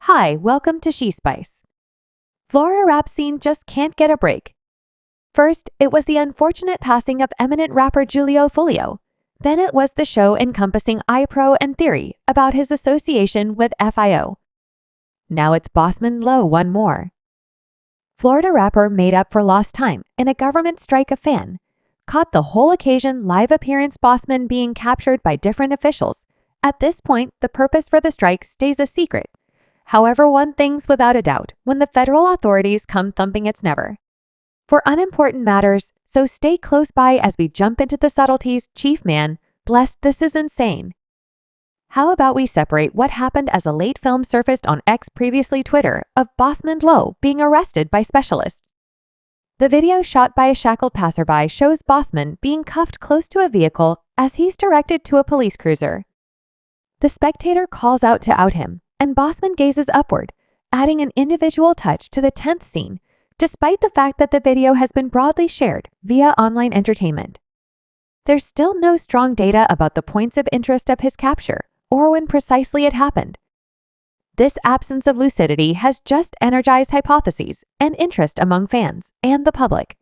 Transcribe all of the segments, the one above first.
Hi, welcome to She Spice. Florida rap scene just can't get a break. First, it was the unfortunate passing of eminent rapper Julio Fulio. Then it was the show encompassing iPro and theory about his association with FIO. Now it's Bossman Dlow one more. Florida rapper made up for lost time in a government strike of fan. Caught the whole occasion live appearance Bossman being captured by different officials. At this point, the purpose for the strike stays a secret. However, one thing's without a doubt, when the federal authorities come thumping, it's never for unimportant matters, so stay close by as we jump into the subtleties. Chief man, blessed, this is insane. How about we separate what happened as a late film surfaced on X, previously Twitter, of Bossman Dlow being arrested by specialists. The video shot by a shackled passerby shows Bossman being cuffed close to a vehicle as he's directed to a police cruiser. The spectator calls out to out him, and Bossman gazes upward, adding an individual touch to the tense scene, despite the fact that the video has been broadly shared via online entertainment. There's still no strong data about the points of interest of his capture, or when precisely it happened. This absence of lucidity has just energized hypotheses and interest among fans and the public.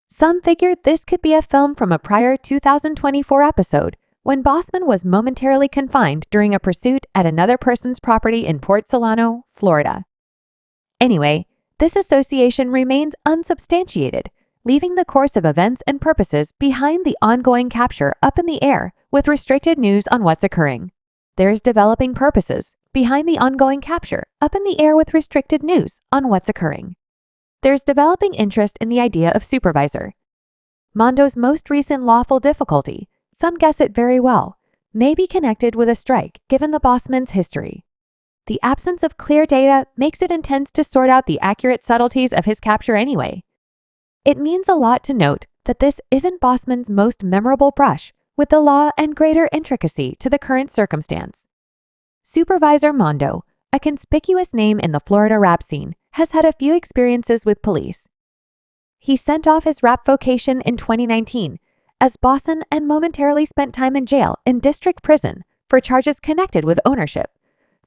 Some figured this could be a film from a prior 2024 episode, when Bossman was momentarily confined during a pursuit at another person's property in Port Solano, Florida. Anyway, this association remains unsubstantiated, leaving the course of events and purposes behind the ongoing capture up in the air with restricted news on what's occurring. There's developing purposes behind the ongoing capture up in the air with restricted news on what's occurring. There's developing interest in the idea of supervisor. Mondo's most recent lawful difficulty, some guess it very well, may be connected with a strike given the Bossman's history. The absence of clear data makes it intense to sort out the accurate subtleties of his capture anyway. It means a lot to note that this isn't Bossman's most memorable brush with the law and greater intricacy to the current circumstance. Supervisor Mondo, a conspicuous name in the Florida rap scene, has had a few experiences with police. He sent off his rap vocation in 2019 as Bossman and momentarily spent time in jail in district prison for charges connected with ownership.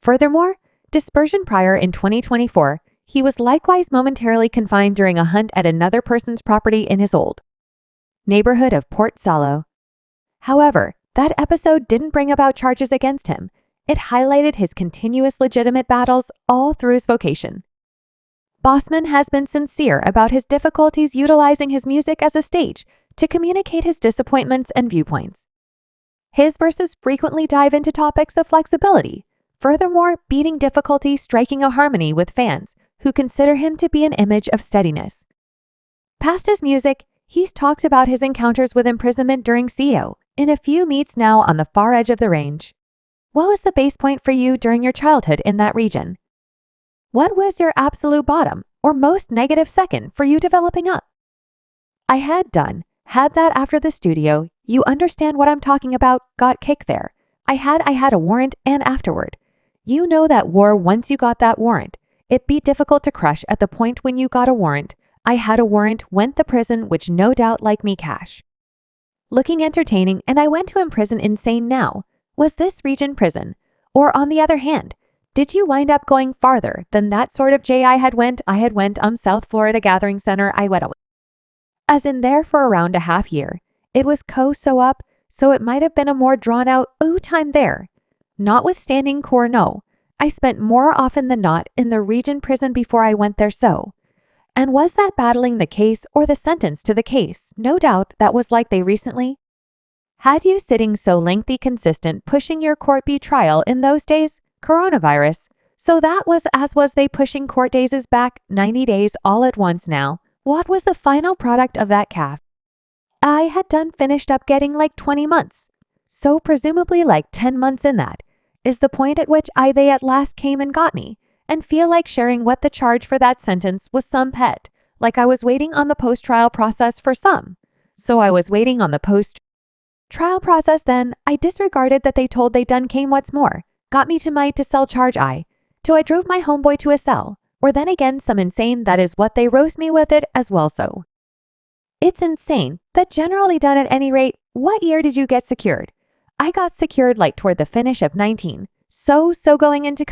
Furthermore, dispersion prior in 2024, he was likewise momentarily confined during a hunt at another person's property in his old neighborhood of Port Solano. However, that episode didn't bring about charges against him. It highlighted his continuous legitimate battles all through his vocation. Bossman has been sincere about his difficulties utilizing his music as a stage to communicate his disappointments and viewpoints. His verses frequently dive into topics of flexibility, furthermore beating difficulty striking a harmony with fans who consider him to be an image of steadiness. Past his music, he's talked about his encounters with imprisonment during CO in a few meets now on the far edge of the range. What was the base point for you during your childhood in that region? What was your absolute bottom or most negative second for you developing up? I had that after the studio, you understand what I'm talking about, got kicked there. I had a warrant and afterward. You know that war once you got that warrant. It'd be difficult to crush at the point when you got a warrant. I had a warrant, went the prison, which no doubt like me cash. Looking entertaining, and I went to imprison insane now. Was this region prison? Or on the other hand, did you wind up going farther than that sort of I had went South Florida Gathering Center I went as in there for around a half year. It was so up, so it might have been a more drawn out time there. Notwithstanding core no, I spent more often than not in the region prison before I went there so. And was that battling the case or the sentence to the case? No doubt that was like they recently had you sitting so lengthy consistent pushing your court be trial in those days, coronavirus. So that was as was they pushing court days is back 90 days all at once now. What was the final product of that calf? I had finished up getting like 20 months. So presumably like 10 months in that is the point at which they at last came and got me and feel like sharing what the charge for that sentence was some pet, like I was waiting on the post-trial process for some. So I was waiting on the post-trial process then I disregarded that they told they done came what's more, got me to cell charge till I drove my homeboy to a cell. Or then again some insane that is what they roast me with it as well so. It's insane that generally done at any rate. What year did you get secured? I got secured like toward the finish of 19. So going into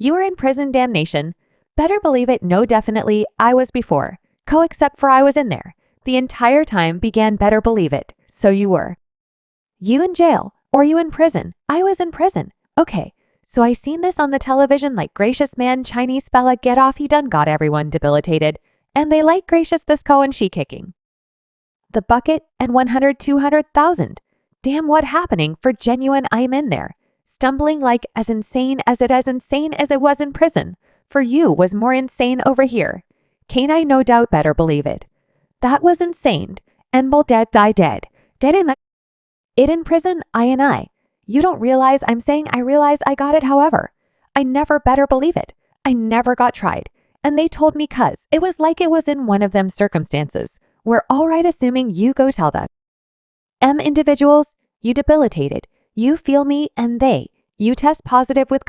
You were in prison, damnation. Better believe it, no definitely, I was before. Except for I was in there. The entire time began, better believe it, so you were. You in jail, or you in prison? I was in prison. Okay, so I seen this on the television like gracious man Chinese fella get off, he done got everyone debilitated. And they like gracious this and she kicking. The bucket and 200,000. Damn, what happening for genuine I'm in there. Stumbling like as insane as it was in prison. For you was more insane over here. Can't I no doubt better believe it. That was insane. And will dead die dead. Dead in it in prison, I. You don't realize I'm saying I realize I got it, however. I never better believe it. I never got tried. And they told me cuz it was like it was in one of them circumstances. We're all right assuming you go tell them. Individuals, you debilitated. You feel me and you test positive with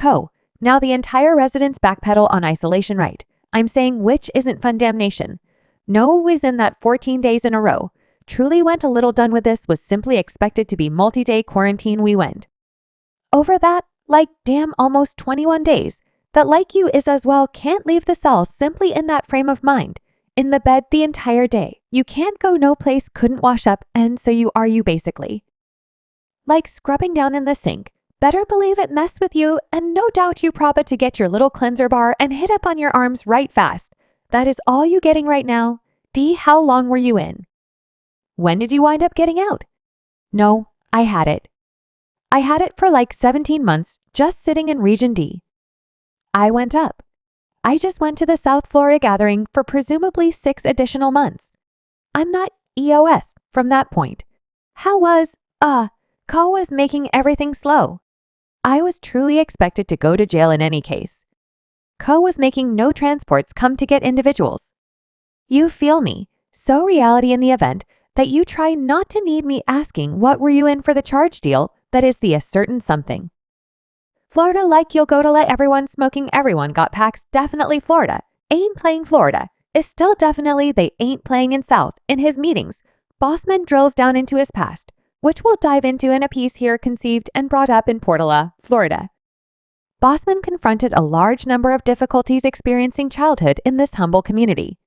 Now the entire residence backpedal on isolation, right? I'm saying which isn't fun, damnation. No was in that 14 days in a row. Truly went a little done with this, was simply expected to be multi-day quarantine we went. Over that, like damn almost 21 days, that like you is as well can't leave the cell simply in that frame of mind. In the bed the entire day. You can't go no place, couldn't wash up, and so you basically. Like scrubbing down in the sink. Better believe it mess with you, and no doubt you prob it to get your little cleanser bar and hit up on your arms right fast. That is all you getting right now. D, how long were you in? When did you wind up getting out? No, I had it. I had it for like 17 months, just sitting in Region D. I went up. I just went to the South Florida gathering for presumably 6 additional months. I'm not EOS from that point. How was, was making everything slow. I was truly expected to go to jail in any case. Was making no transports come to get individuals. You feel me, so reality in the event that you try not to need me asking what were you in for the charge deal, that is the a certain something. Florida like you'll go to let everyone smoking everyone got packs, definitely Florida, ain't playing Florida, is still definitely they ain't playing in South. In his meetings, Bossman drills down into his past, which we'll dive into in a piece here conceived and brought up in Portola, Florida. Bossman confronted a large number of difficulties experiencing childhood in this humble community.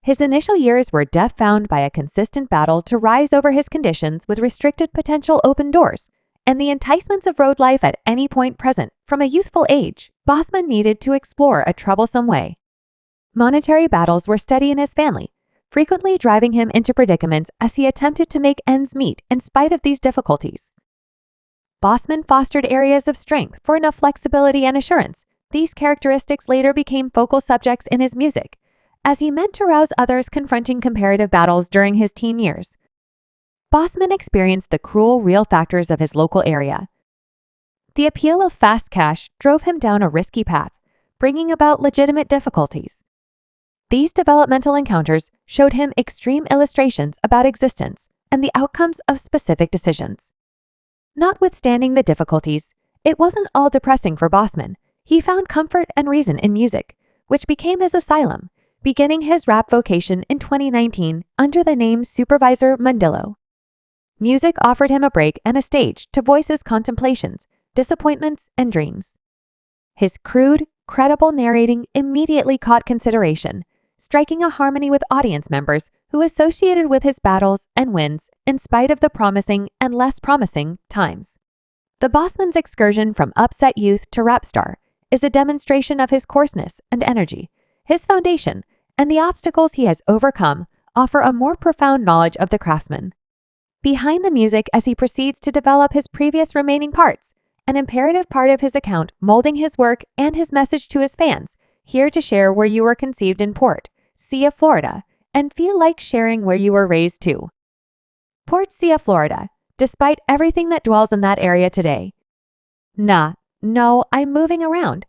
His initial years were found by a consistent battle to rise over his conditions with restricted potential open doors, and the enticements of road life at any point present. From a youthful age, Bossman needed to explore a troublesome way. Monetary battles were steady in his family, frequently driving him into predicaments as he attempted to make ends meet in spite of these difficulties. Bossman fostered areas of strength for enough flexibility and assurance. These characteristics later became focal subjects in his music, as he meant to rouse others confronting comparative battles during his teen years. Bossman experienced the cruel real factors of his local area. The appeal of fast cash drove him down a risky path, bringing about legitimate difficulties. These developmental encounters showed him extreme illustrations about existence and the outcomes of specific decisions. Notwithstanding the difficulties, it wasn't all depressing for Bossman. He found comfort and reason in music, which became his asylum, beginning his rap vocation in 2019 under the name Supervisor Mandillo. Music offered him a break and a stage to voice his contemplations, disappointments, and dreams. His crude, credible narrating immediately caught consideration, striking a harmony with audience members who associated with his battles and wins in spite of the promising and less promising times. The Bossman's excursion from upset youth to rap star is a demonstration of his coarseness and energy. His foundation and the obstacles he has overcome offer a more profound knowledge of the craftsman. Behind the music as he proceeds to develop his previous remaining parts, an imperative part of his account molding his work and his message to his fans, here to share where you were conceived in Port Sia, Florida, and feel like sharing where you were raised too. Port Sia, Florida, despite everything that dwells in that area today. No, I'm moving around.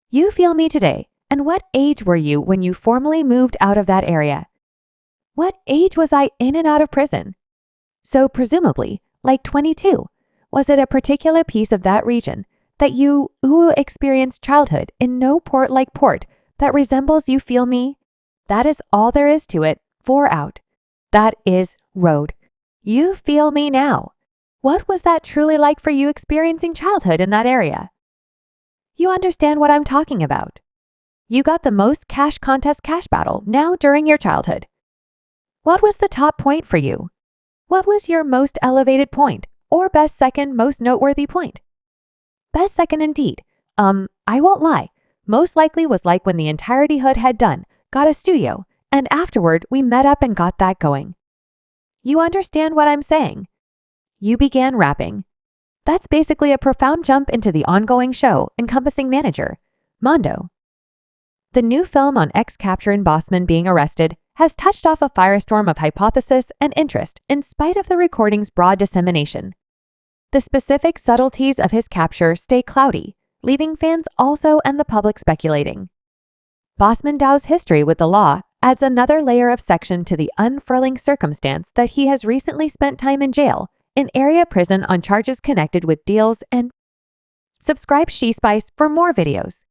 You feel me today, and what age were you when you formally moved out of that area? What age was I in and out of prison? So presumably, like 22, was it a particular piece of that region that you experienced childhood in no port like Port that resembles you feel me? That is all there is to it, 4 out. That is road. You feel me now. What was that truly like for you experiencing childhood in that area? You understand what I'm talking about. You got the most cash contest cash battle now during your childhood. What was the top point for you? What was your most elevated point, or best second most noteworthy point? Best second indeed. I won't lie. Most likely was like when the entirety hood had done, got a studio, and afterward we met up and got that going. You understand what I'm saying? You began rapping. That's basically a profound jump into the ongoing show encompassing manager, Mondo. The new film on ex-capture and Bossman being arrested has touched off a firestorm of hypothesis and interest in spite of the recording's broad dissemination. The specific subtleties of his capture stay cloudy, leaving fans also and the public speculating. Bossman Dlow's history with the law adds another layer of section to the unfurling circumstance that he has recently spent time in jail, in area prison on charges connected with deals and... Subscribe She Spice for more videos.